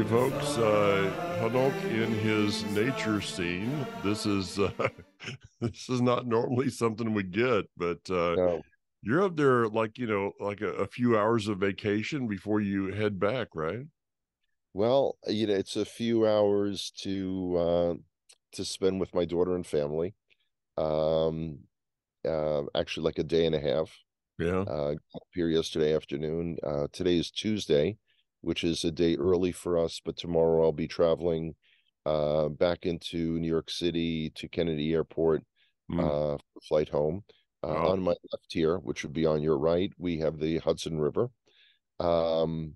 you, folks. Hanok in his nature scene. This is this is not normally something we get, but No. you're up there like like a few hours of vacation before you head back, right? Well, it's a few hours to spend with my daughter and family. Um, Actually, like a day and a half. Yeah. Got up here yesterday afternoon. Today is Tuesday, which is a day early for us, but tomorrow I'll be traveling back into New York City to Kennedy Airport Mm. for flight home. Oh, On my left here, which would be on your right, we have the Hudson River. Um,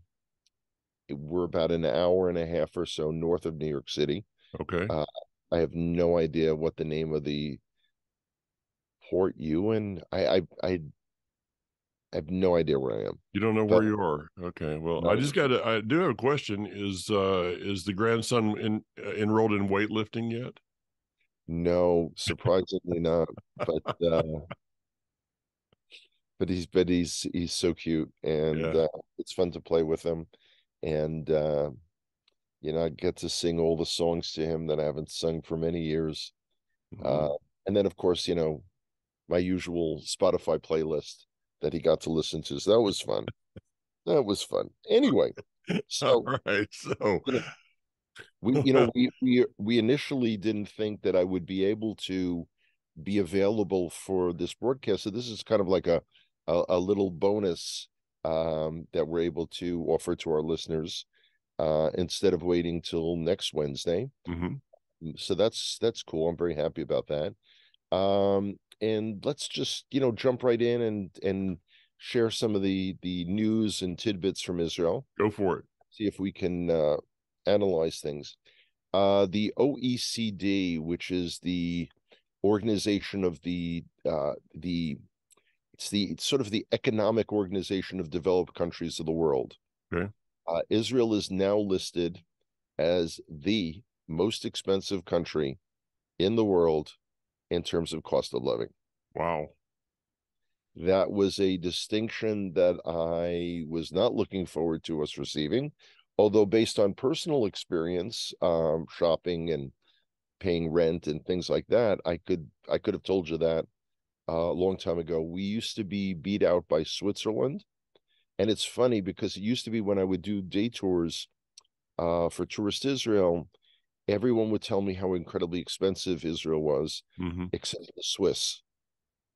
we're about an hour and a half or so north of New York City. okay. Uh, I have no idea what the name of the Port Ewan. I have no idea where I am, You don't know but where you are. Okay. Well, I no, just got to. I do have a question. Is the grandson enrolled in weightlifting yet? no, surprisingly not. But he's so cute, and Yeah. it's fun to play with him, and I get to sing all the songs to him that I haven't sung for many years. Mm. Uh, and then, of course, my usual Spotify playlist that he got to listen to. So that was fun. That was fun. Anyway, All so right. So, you know, we initially didn't think that I would be able to be available for this broadcast. So this is kind of like a little bonus that we're able to offer to our listeners instead of waiting till next Wednesday. mhm. So that's cool. I'm very happy about that. And let's just, jump right in and share some of the news and tidbits from Israel. Go for it. See if we can analyze things. The OECD, which is the organization of it's sort of the economic organization of developed countries of the world. Okay. Israel is now listed as the most expensive country in the world in terms of cost of living. Wow. That was a distinction that I was not looking forward to us receiving, although based on personal experience, shopping and paying rent and things like that, I could have told you that a long time ago. We used to be beat out by Switzerland, and it's funny because it used to be when I would do day tours for Tourist Israel, everyone would tell me how incredibly expensive Israel was, Hmm. except the Swiss,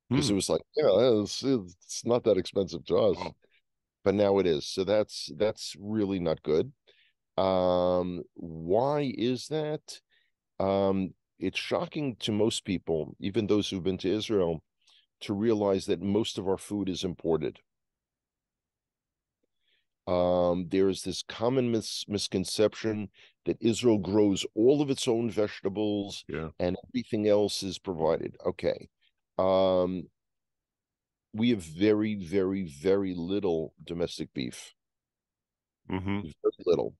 because Hmm. it was like, yeah, it's not that expensive to us, Wow. but now it is. So that's really not good. Why is that? It's shocking to most people, even those who've been to Israel, to realize that most of our food is imported. There is this common misconception that Israel grows all of its own vegetables Yeah. and everything else is provided. Okay. Um, we have very, very, very little domestic beef, Hmm. very little.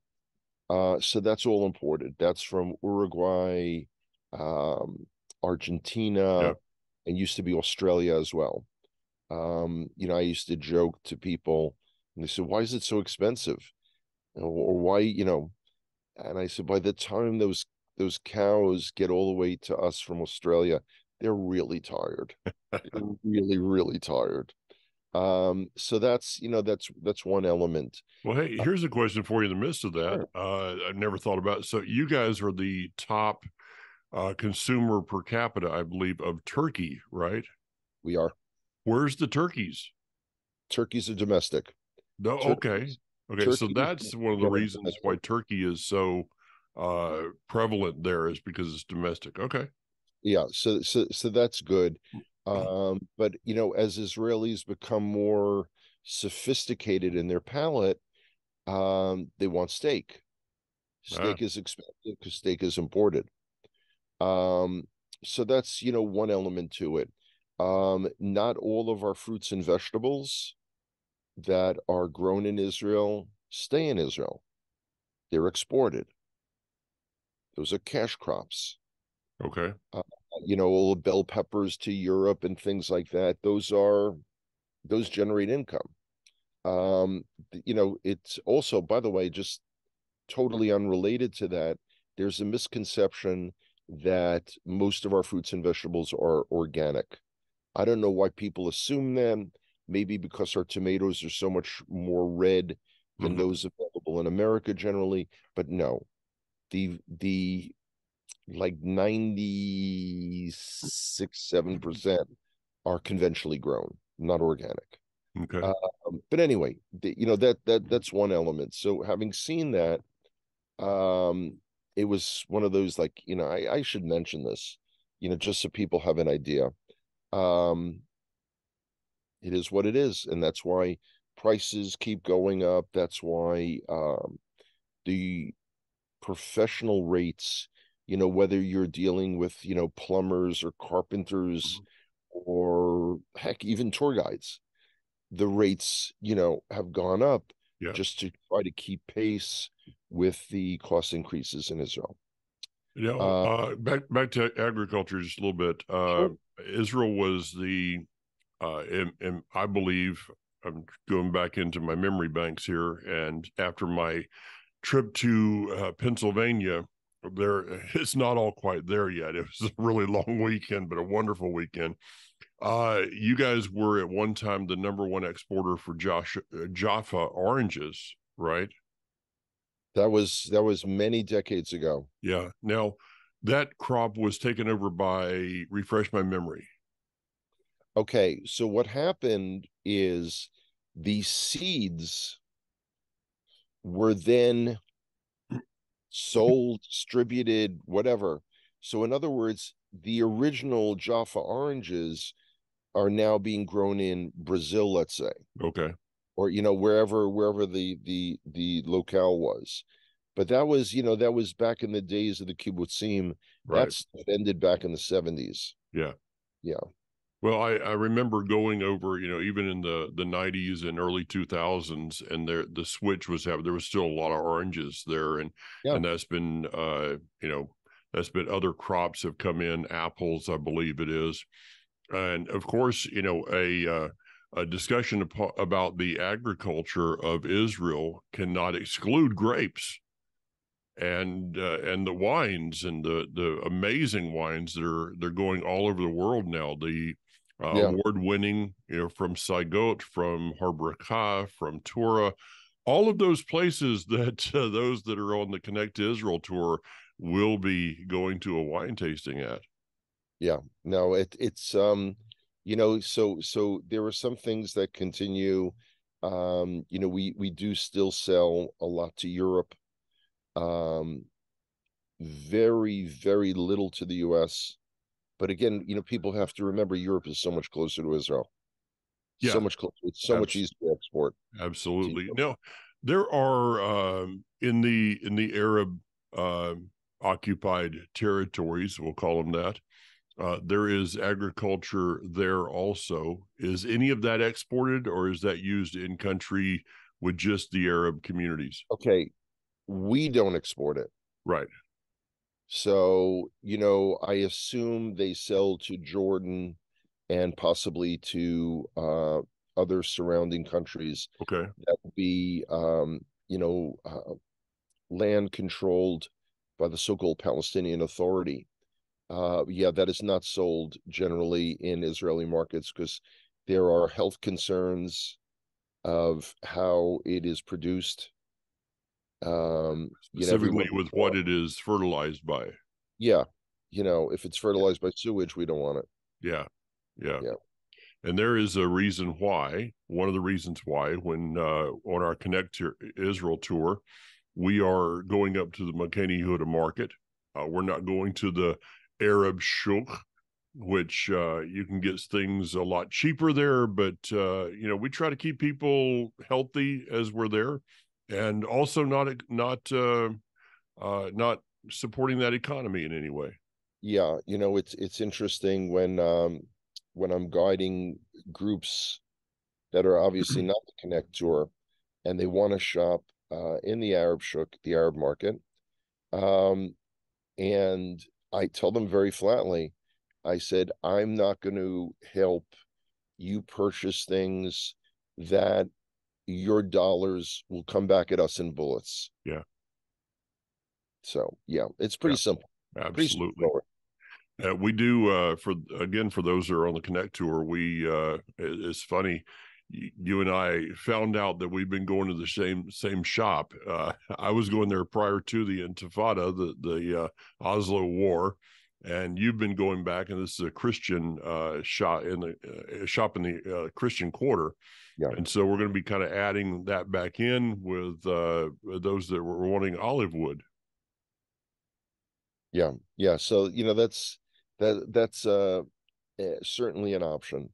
So that's all imported. That's from Uruguay, um, Yeah. Argentina, and used to be Australia as well. I used to joke to people, and they said, "Why is it so expensive?" Or why, And I said, by the time those cows get all the way to us from Australia, they're really tired. They're really, really tired. So that's one element. Well, hey, Uh, here's a question for you in the midst of that. sure, I never thought about it. So you guys are the top consumer per capita, I believe, of turkey, right? we are. Where's the turkeys? Turkeys are domestic. No, okay. Turkeys, Okay, so turkeys, that's one of the again, are reasons why domestic. turkey is so prevalent there is because it's domestic. Okay. Yeah, so that's good. But as Israelis become more sophisticated in their palate, they want steak. Ah, Steak is expensive because steak is imported. Um, so that's, one element to it. Not all of our fruits and vegetables that are grown in Israel stay in Israel. They're exported. Those are cash crops. okay. Uh, all the bell peppers to Europe and things like that. Those generate income. It's also, by the way, just totally unrelated to that, there's a misconception that most of our fruits and vegetables are organic. I don't know why people assume that. Maybe because our tomatoes are so much more red than those available in America generally, but no. The like 96-7% are conventionally grown, not organic. Okay. But anyway, that's one element. So having seen that, it was one of those, like, I should mention this, just so people have an idea. Um, it is what it is, and that's why prices keep going up. That's why the professional rates, whether you're dealing with, plumbers or carpenters or heck, even tour guides, the rates, have gone up Yeah. just to try to keep pace with the cost increases in Israel. Back to agriculture just a little bit. Sure. Israel was and I believe I'm going back into my memory banks here, and after my trip to Pennsylvania, it's not all quite there yet. It was a really long weekend, but a wonderful weekend. You guys were at one time the number one exporter for Jaffa oranges, right? That was many decades ago. Yeah. Now, that crop was taken over by, refresh my memory. Okay, so what happened is the seeds were then sold, distributed, whatever. So in other words, the original Jaffa oranges are now being grown in Brazil, let's say, Okay. or wherever the locale was. But that was back in the days of the kibbutzim. Right. That's ended back in the 70s. Yeah. Yeah. Well, I remember going over, even in the 90s and early 2000s, and the switch was happening. There was still a lot of oranges there, and Yeah. that's been that's been, other crops have come in, apples, I believe it is, and of course, a discussion about the agriculture of Israel cannot exclude grapes and the wines and the amazing wines that they're going all over the world now. The Yeah. award-winning, from Saigot, from Har Bracha, from Torah, all of those places that those that are on the Connect to Israel tour will be going to a wine tasting at. Yeah. No, it's so there are some things that continue. We do still sell a lot to Europe. Um, very, very little to the US. But again, people have to remember Europe is so much closer to Israel. So Yeah, much closer. It's so much easier to export to absolutely. Europe. Now, there are in the Arab uh, occupied territories, we'll call them that. There is agriculture there also. Is any of that exported, or is that used in country with just the Arab communities? Okay, we don't export it. Right. So, I assume they sell to Jordan and possibly to other surrounding countries Okay. that would be, land controlled by the so-called Palestinian Authority. Yeah, that is not sold generally in Israeli markets because there are health concerns of how it is produced. Specifically Everyone, with what it is fertilized by. yeah, if it's fertilized by sewage, we don't want it. Yeah. Yeah. Yeah. And there is a reason why, one of the reasons why, when on our Connect to Israel tour, we are going up to the Makeni Yehuda market. We're not going to the Arab Shuk, which you can get things a lot cheaper there. But, we try to keep people healthy as we're there, and also not supporting that economy in any way. Yeah, it's interesting when I'm guiding groups that are obviously not the Connect Tour and they want to shop in the Arab Shuk, the Arab market. And I tell them very flatly, I said, I'm not going to help you purchase things that your dollars will come back at us in bullets. Yeah. So yeah, it's Yeah, pretty simple, pretty absolutely. straightforward. We do for those that are on the Connect tour. It's funny. You and I found out that we've been going to the same shop. I was going there prior to the Intifada, the Oslo War, and you've been going back. And this is a Christian shop in the Christian Quarter. Yeah. And so we're going to be kind of adding that back in with those that were wanting olive wood. Yeah, yeah. So that's certainly an option,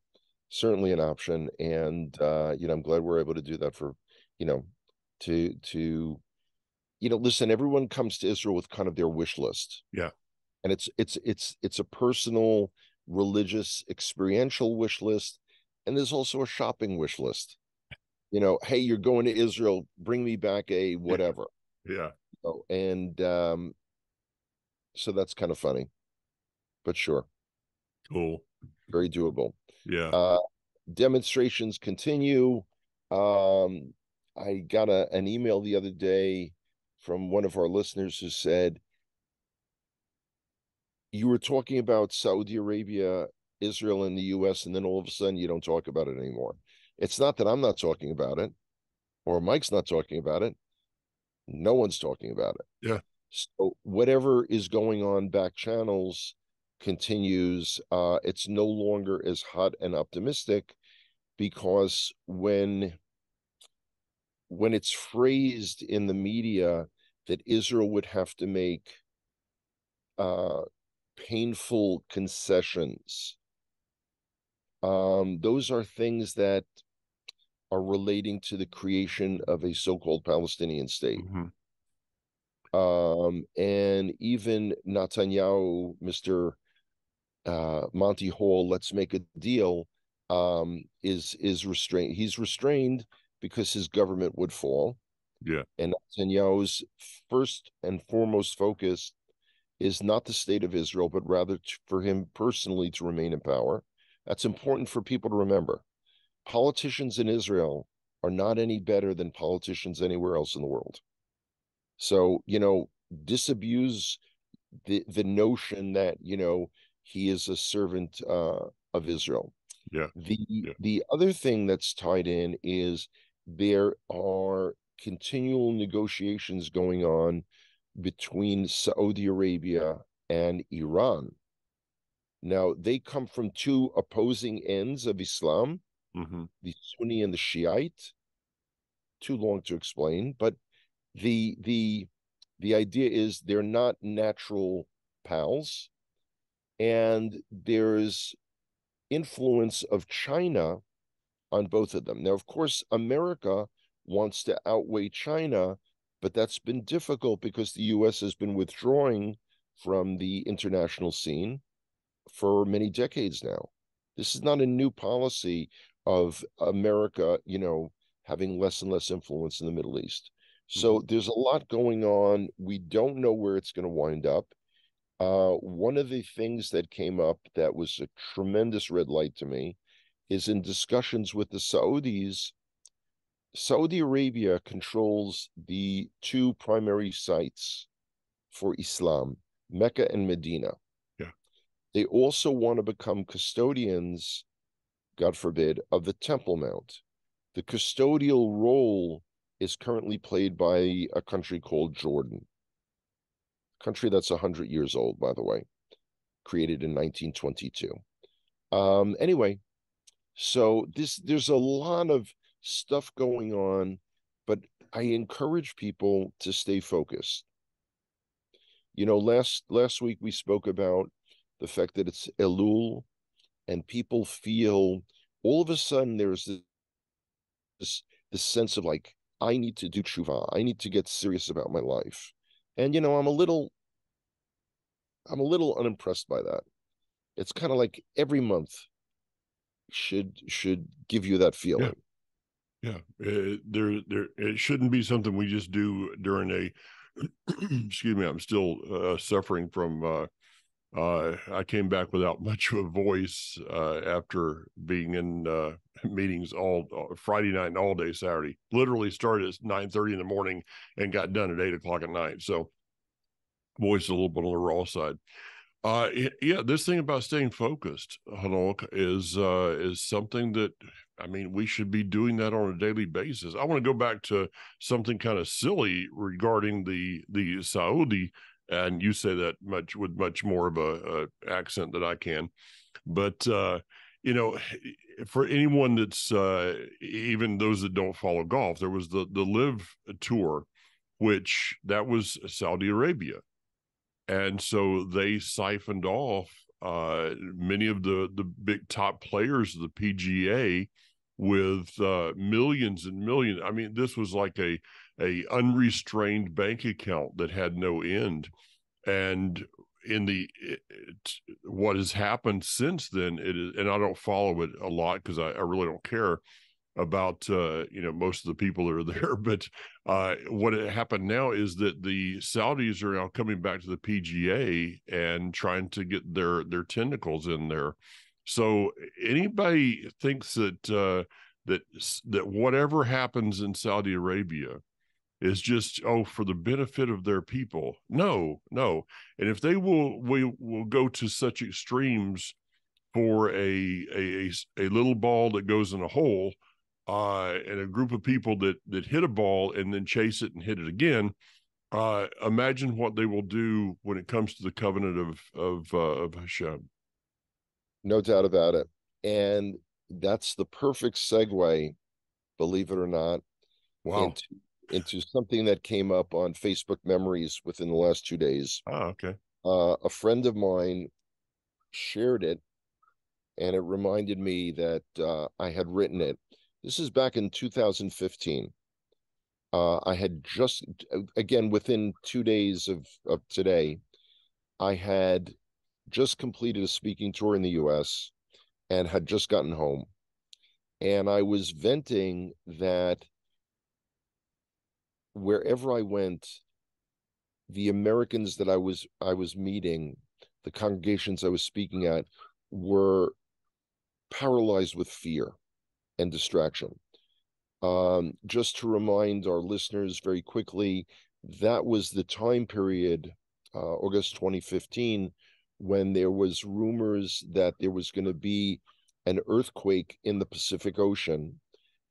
certainly an option, and I'm glad we're able to do that for you know to listen. Everyone comes to Israel with kind of their wish list, Yeah, and it's a personal, religious, experiential wish list, and there's also a shopping wish list. Hey, you're going to Israel, bring me back a yeah, whatever. yeah. And so that's kind of funny, but sure, Cool. very doable. Yeah. Uh, Demonstrations continue. I got an email the other day from one of our listeners who said, you were talking about Saudi Arabia, Israel, and the US, and then all of a sudden you don't talk about it anymore. It's not that I'm not talking about it or Mike's not talking about it. No one's talking about it. Yeah. So whatever is going on back channels continues. It's no longer as hot and optimistic because when it's phrased in the media that Israel would have to make uh, painful concessions, those are things that are relating to the creation of a so-called Palestinian state. Mm-hmm. And even Netanyahu, Mr. Monty Hall, let's make a deal, is restrained. He's restrained because his government would fall. Yeah. And Netanyahu's first and foremost focus is not the state of Israel, but rather for him personally to remain in power. That's important for people to remember. Politicians in Israel are not any better than politicians anywhere else in the world. So, disabuse the notion that, he is a servant of Israel. Yeah. The Yeah. the other thing that's tied in is there are continual negotiations going on between Saudi Arabia and Iran. Now, they come from two opposing ends of Islam, Mm-hmm. the Sunni and the Shiite. Too long to explain, but the idea is they're not natural pals, and there's influence of China on both of them. Now, of course, America wants to outweigh China, but that's been difficult because the US has been withdrawing from the international scene for many decades now. This is not a new policy of America, having less and less influence in the Middle East. Mm-hmm. So there's a lot going on. We don't know where it's going to wind up. One of the things that came up that was a tremendous red light to me is in discussions with the Saudis. Saudi Arabia controls the two primary sites for Islam, Mecca and Medina. Yeah. They also want to become custodians, God forbid, of the Temple Mount. The custodial role is currently played by a country called Jordan, a country that's 100 years old, by the way, created in 1922. Anyway, so there's a lot of stuff going on, but I encourage people to stay focused. Last week we spoke about the fact that it's Elul, and people feel all of a sudden there's this sense of like, I need to do tshuva. I need to get serious about my life. And I'm a little unimpressed by that. It's kind of like every month should give you that Yeah. feeling. Yeah. It shouldn't be something we just do during a, excuse me, I'm still suffering from, I came back without much of a voice after being in meetings all Friday night and all day Saturday. Literally started at 9:30 in the morning and got done at 8 o'clock at night. So voice a little bit on the raw side. Yeah, this thing about staying focused, Hanok, is something that, I mean, we should be doing that on a daily basis. I want to go back to something kind of silly regarding the Saudi, and you say that much with much more of a accent than I can, but you know, for anyone that's even those that don't follow golf, there was the Live Tour, which that was Saudi Arabia, and so they siphoned off many of the big top players of the PGA with millions and millions. I mean, this was like a unrestrained bank account that had no end. And in what has happened since then, it is, and I don't follow it a lot because I really don't care about most of the people that are there, but what happened now is that the Saudis are now coming back to the PGA and trying to get their tentacles in there. So anybody thinks that that whatever happens in Saudi Arabia is just for the benefit of their people? No, no. And if they will go to such extremes for a little ball that goes in a hole, and a group of people that hit a ball and then chase it and hit it again, imagine what they will do when it comes to the covenant of Hashem. No doubt about it. And that's the perfect segue, believe it or not, Wow. into something that came up on Facebook Memories within the last 2 days. Oh, okay. A friend of mine shared it, and it reminded me that I had written it. This is back in 2015. I had just, again, within 2 days of today, I had just completed a speaking tour in the US and had just gotten home. And I was venting that wherever I went, the Americans that I was meeting, the congregations I was speaking at, were paralyzed with fear and distraction. Just to remind our listeners very quickly, that was the time period, August 2015, when there was rumors that there was going to be an earthquake in the Pacific Ocean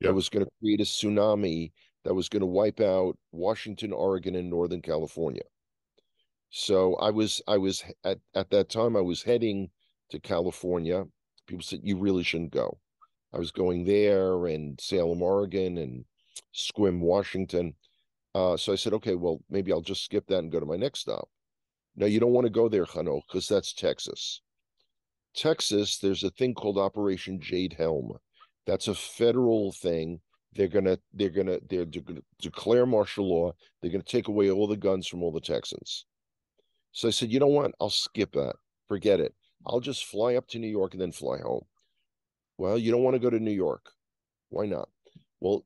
that was going to create a tsunami that was going to wipe out Washington, Oregon, and Northern California. So I was at that time, I was heading to California. People said, you really shouldn't go. I was going there and Salem, Oregon, and Sequim, Washington. So I said, okay, well, maybe I'll just skip that and go to my next stop. Now, you don't want to go there, Chano, because that's Texas. Texas, there's a thing called Operation Jade Helm. That's a federal thing. They're gonna declare martial law. They're gonna take away all the guns from all the Texans. So I said, you know what? I'll skip that. Forget it. I'll just fly up to New York and then fly home. Well, you don't want to go to New York. Why not? Well,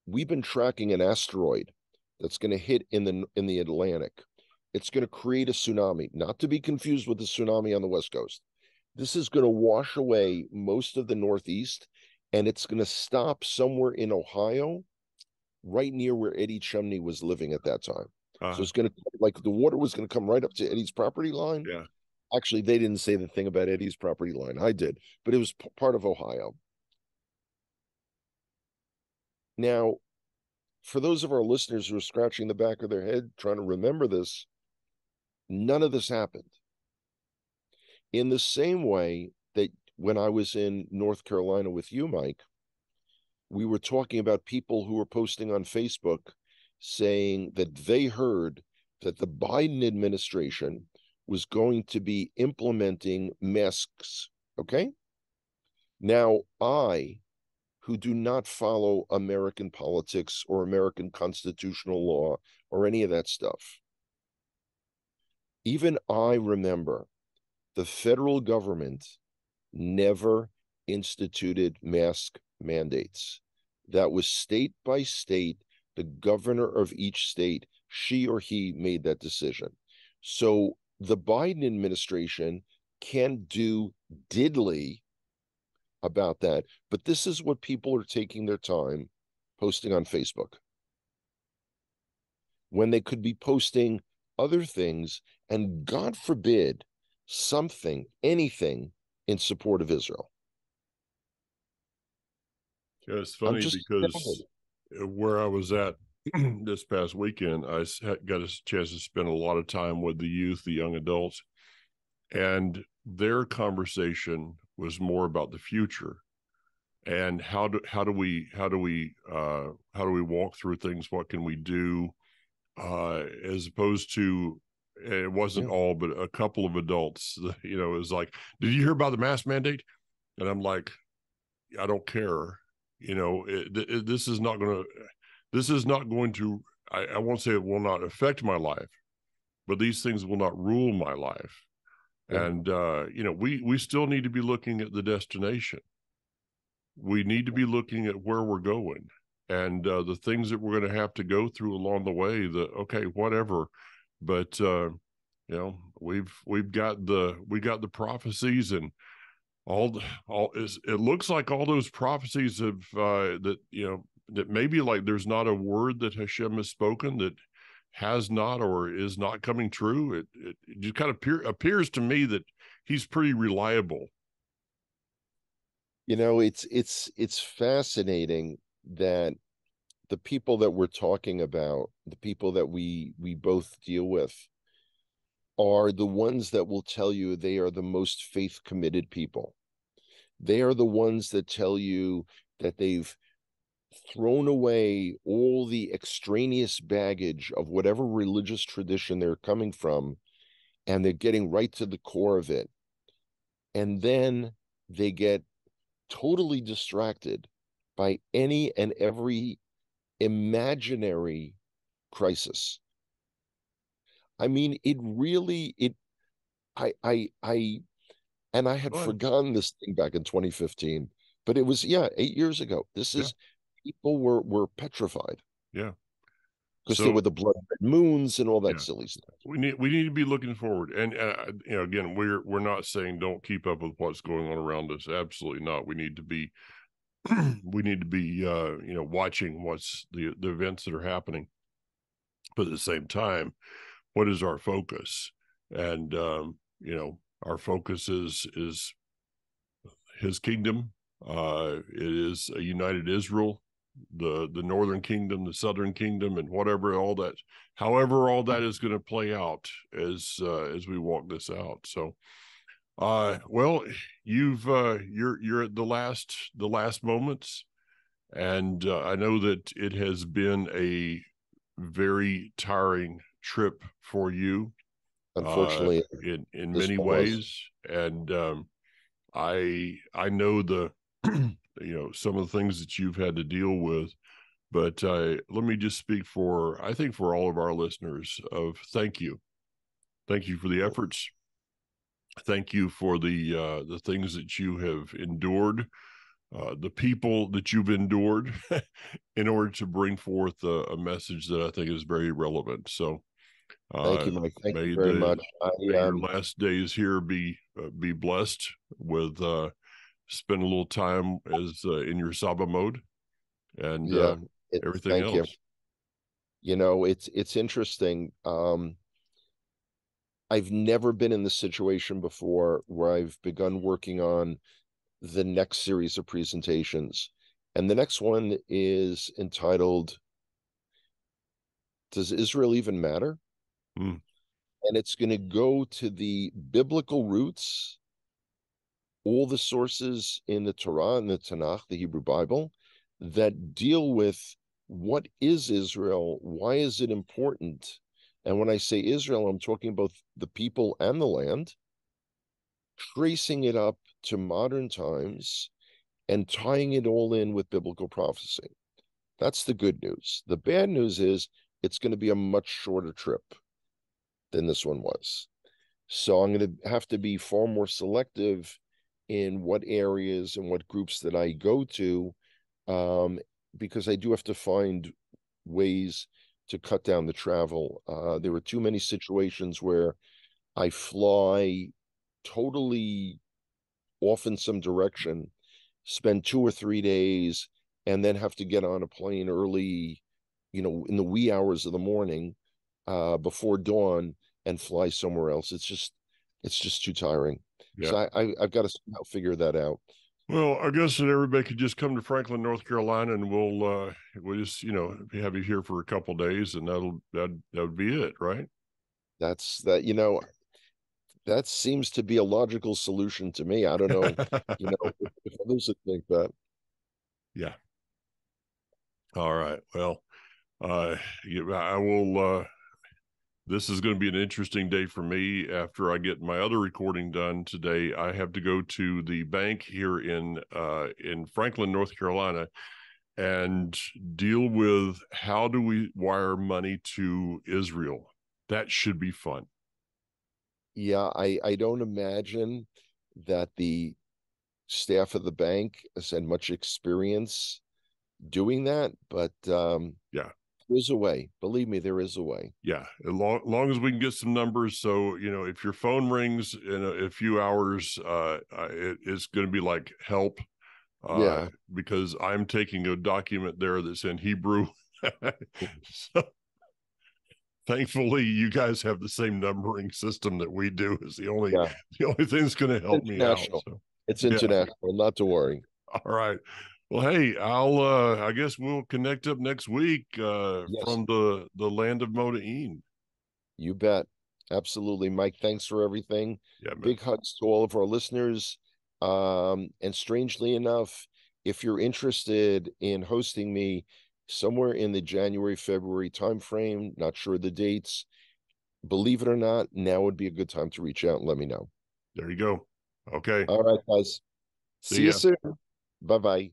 we've been tracking an asteroid that's going to hit in the Atlantic. It's going to create a tsunami, not to be confused with the tsunami on the West Coast. This is going to wash away most of the Northeast, and it's going to stop somewhere in Ohio, right near where Eddie Chumney was living at that time. So it's going to, like, the water was going to come right up to Eddie's property line. Yeah. Actually, they didn't say the thing about Eddie's property line. I did, but it was part of Ohio. Now, for those of our listeners who are scratching the back of their head trying to remember this, none of this happened. In the same way that when I was in North Carolina with you, Mike, we were talking about people who were posting on Facebook saying that they heard that the Biden administration was going to be implementing masks. Okay. Now, I, who do not follow American politics or American constitutional law or any of that stuff, even I remember the federal government never instituted mask mandates. That was state by state. The governor of each state, she or he made that decision. So the Biden administration can't do diddly about that. But this is what people are taking their time posting on Facebook, when they could be posting other things and God forbid something, anything in support of Israel. Yeah, it's I'm funny just because where I was at this past weekend, I got a chance to spend a lot of time with the youth, the young adults, and their conversation was more about the future and how do we walk through things? What can we do? As opposed to, it wasn't yeah. all, but a couple of adults. You know, it was like, "Did you hear about the mask mandate?" And I'm like, "I don't care." You know, this is not going to. This is not going to. I won't say it will not affect my life, but these things will not rule my life. Yeah. And you know, we still need to be looking at the destination. We need to be looking at where we're going and the things that we're going to have to go through along the way. Okay, whatever, but you know, we've got the prophecies and all is. It looks like all those prophecies have that you know that maybe like there's not a word that Hashem has spoken that has not or is not coming true. It just kind of appears to me that he's pretty reliable. You know, it's fascinating that the people that we're talking about, the people that we both deal with, are the ones that will tell you they are the most faith committed people. They are the ones that tell you that they've thrown away all the extraneous baggage of whatever religious tradition they're coming from, and they're getting right to the core of it. And then they get totally distracted by any and every imaginary crisis. I mean, it really, and I had Fun. forgotten this thing back in 2015, but it was, yeah, 8 years ago. This Yeah, is, people were petrified yeah. because there were So the blood red moons and all that yeah, silly stuff. we need to be looking forward, and you know, again, we're not saying don't keep up with what's going on around us. Absolutely not. We need to be we need to be you know, watching what's the events that are happening, but at the same time, what is our focus? And you know, our focus is his kingdom. It is a united Israel, the northern kingdom, the southern kingdom, and whatever all that, however all that is going to play out as we walk this out. So, well, you're at the last moments, and I know that it has been a very tiring trip for you Unfortunately, in this many one was. ways, and I know the you know, some of the things that you've had to deal with, but let me just speak for, I think, for all of our listeners of thank you for the efforts, thank you for the things that you have endured, the people that you've endured in order to bring forth a message that I think is very relevant. So Thank uh, you, Mike. Thank you may very the much. I may your last days here be blessed with spend a little time as in your Saba mode and yeah, everything thank you. else. You know, it's interesting. I've never been in this situation before where I've begun working on the next series of presentations. And the next one is entitled, Does Israel Even Matter? Mm. And it's going to go to the biblical roots, all the sources in the Torah and the Tanakh, the Hebrew Bible, that deal with what is Israel? Why is it important? And when I say Israel, I'm talking both the people and the land, tracing it up to modern times and tying it all in with biblical prophecy. That's the good news. The bad news is it's going to be a much shorter trip than this one was. So I'm going to have to be far more selective in what areas and what groups that I go to, um, because I do have to find ways to cut down the travel. There are too many situations where I fly totally off in some direction, spend 2 or 3 days, and then have to get on a plane early, in the wee hours of the morning, before dawn, and fly somewhere else. It's just too tiring. Yeah. So I've got to somehow figure that out. Well, I guess that everybody could just come to Franklin, North Carolina, and we'll just have you here for a couple days, and that would be it, right? That's that, that seems to be a logical solution to me. I don't know, if others would think that. Yeah. All right. Well, I will. This is going to be an interesting day for me. After I get my other recording done today, I have to go to the bank here in Franklin, North Carolina, and deal with how do we wire money to Israel. That should be fun. Yeah, I don't imagine that the staff of the bank has had much experience doing that, but Yeah. there's a way. Believe me, there is a way. Yeah, long as we can get some numbers. So, if your phone rings in a few hours, it's going to be like help, uh, Yeah. because I'm taking a document there that's in Hebrew. So, thankfully, you guys have the same numbering system that we do. Is Yeah. the only thing that's going to help me out. International. So, It's yeah. international, not to worry. All right. Well, hey, I guess we'll connect up next week Yes, from the land of Moda'in. you bet. Absolutely. Mike, thanks for everything. Yeah, man. Big hugs to all of our listeners. And strangely enough, if you're interested in hosting me somewhere in the January, February timeframe, not sure the dates, believe it or not, now would be a good time to reach out and let me know. There you go. Okay. All right, guys. See See you ya. soon. Bye bye.